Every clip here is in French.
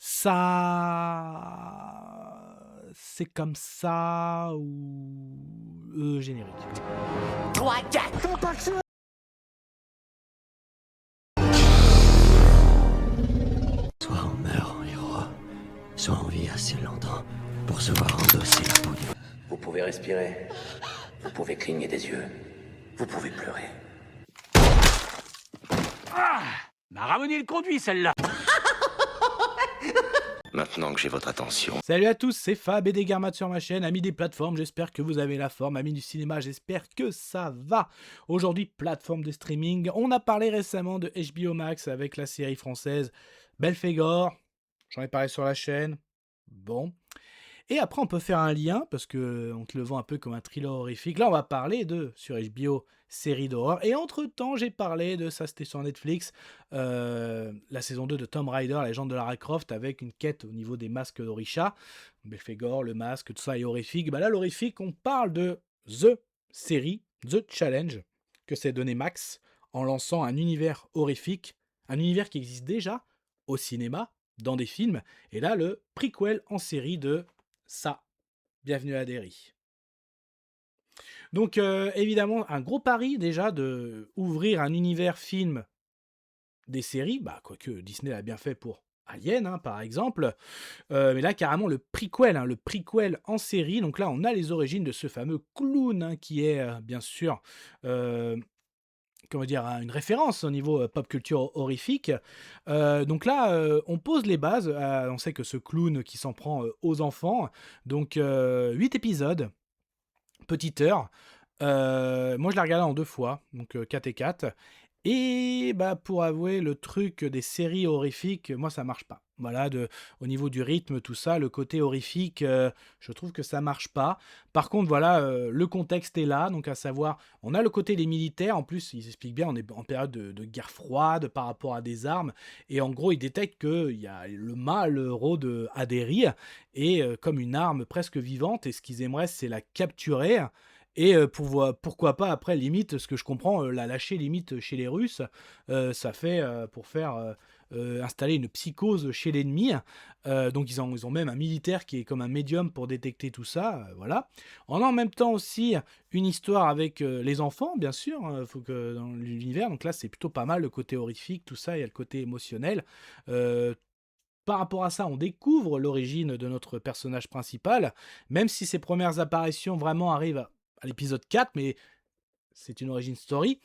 Ça, c'est comme ça ou générique. 3, 4. Soit on meurt en héros, soit on vit assez longtemps pour se voir endosser la peau du... Vous pouvez respirer. Vous pouvez cligner des yeux. Vous pouvez pleurer. M'a ramené le conduit, celle-là. Maintenant que j'ai votre attention, Salut à tous, c'est Fab et des Garmates sur ma chaîne, amis des plateformes, j'espère que vous avez la forme, amis du cinéma, j'espère que ça va. Aujourd'hui, plateforme de streaming, on a parlé récemment de HBO Max avec la série française Belphégor, j'en ai parlé sur la chaîne, bon. Et après, on peut faire un lien, parce qu'on te le vend un peu comme un thriller horrifique. Là, on va parler de, sur HBO, série d'horreur. Et entre-temps, j'ai parlé de, ça c'était sur Netflix, la saison 2 de Tomb Raider, la légende de Lara Croft, avec une quête au niveau des masques d'Orisha. Belphégor, le masque, tout ça est horrifique. Bah là, l'horrifique, on parle de The série, The Challenge, que s'est donné Max, en lançant un univers horrifique, un univers qui existe déjà au cinéma, dans des films. Et là, le prequel en série de ça. Bienvenue à Derry. Donc évidemment, un gros pari déjà de ouvrir un univers film des séries, bah quoique Disney l'a bien fait pour Alien, hein, par exemple, mais là carrément le prequel en série. Donc là, on a les origines de ce fameux clown, hein, qui est bien sûr comment dire, une référence au niveau pop culture horrifique. Donc là, on pose les bases. On sait que ce clown qui s'en prend aux enfants. Donc 8 épisodes, petite heure. Moi, je l'ai regardé en 2 fois, donc 4 et 4. Et bah, pour avouer, le truc des séries horrifiques, moi, ça marche pas. Voilà, au niveau du rythme, tout ça, le côté horrifique, je trouve que ça marche pas. Par contre, voilà, le contexte est là, donc à savoir, on a le côté des militaires, en plus, ils expliquent bien, on est en période de guerre froide par rapport à des armes, et en gros, ils détectent qu'il y a le mâle rôde à Derry, et comme une arme presque vivante, et ce qu'ils aimeraient, c'est la capturer. Et pourquoi pas après, limite, ce que je comprends, la lâcher limite chez les Russes, ça fait pour faire installer une psychose chez l'ennemi. Donc ils ont même un militaire qui est comme un médium pour détecter tout ça, voilà. On a en même temps aussi une histoire avec les enfants, bien sûr, faut que dans l'univers, donc là c'est plutôt pas mal le côté horrifique, tout ça, il y a le côté émotionnel. Euh, Par rapport à ça, on découvre l'origine de notre personnage principal, même si ses premières apparitions vraiment arrivent à l'épisode 4, mais c'est une origin story.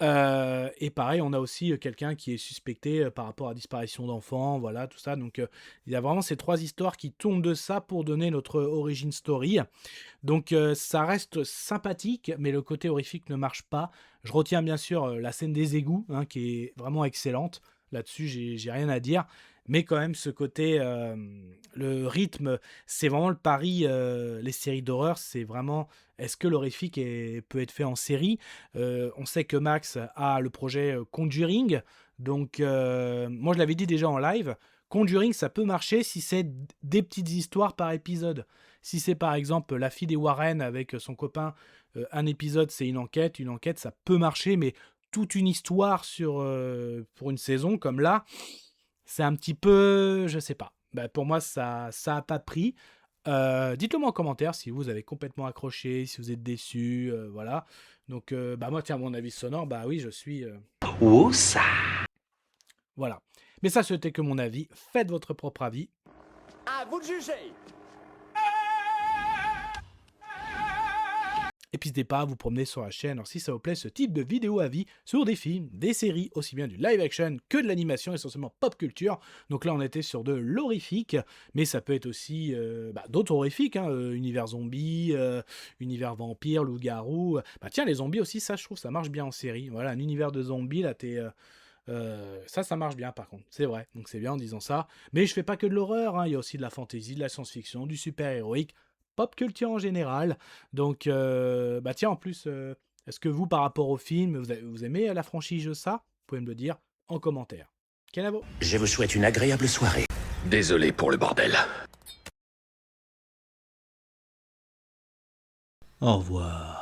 Et pareil, on a aussi quelqu'un qui est suspecté par rapport à la disparition d'enfants, voilà, tout ça. Donc, il y a vraiment ces 3 histoires qui tournent de ça pour donner notre origin story. Donc, ça reste sympathique, mais le côté horrifique ne marche pas. Je retiens bien sûr la scène des égouts, hein, qui est vraiment excellente. Là-dessus, j'ai rien à dire. Mais quand même, ce côté, le rythme, c'est vraiment le pari. Les séries d'horreur, c'est vraiment, est-ce que l'horrifique peut être fait en série? On sait que Max a le projet Conjuring. Donc, moi, je l'avais dit déjà en live. Conjuring, ça peut marcher si c'est des petites histoires par épisode. Si c'est par exemple la fille des Warren avec son copain, un épisode c'est une enquête ça peut marcher, mais toute une histoire pour une saison comme là, c'est un petit peu, je sais pas. Bah, pour moi, ça a pas pris. Dites-le moi en commentaire si vous avez complètement accroché, si vous êtes déçu, voilà. Donc, bah moi, tiens, mon avis sonore, bah oui, je suis, où ça? voilà. Mais ça, c'était que mon avis. Faites votre propre avis. À vous de juger. Et puis n'hésitez pas à vous promener sur la chaîne. Alors si ça vous plaît, ce type de vidéo avis sur des films, des séries, aussi bien du live action que de l'animation, essentiellement pop culture. Donc là on était sur de l'horrifique, mais ça peut être aussi d'autres horrifiques, hein, univers zombie, univers vampire, loup-garou. Bah tiens, les zombies aussi, ça je trouve ça marche bien en série. Voilà, un univers de zombies, là t'es... ça marche bien par contre, c'est vrai, donc c'est bien en disant ça. Mais je fais pas que de l'horreur, hein. Il y a aussi de la fantasy, de la science-fiction, du super-héroïque, pop culture en général. Donc, bah tiens, en plus, est-ce que vous, par rapport au film, vous aimez la franchise ça? Vous pouvez me le dire en commentaire. Kenavo. Je vous souhaite une agréable soirée. Désolé pour le bordel. Au revoir.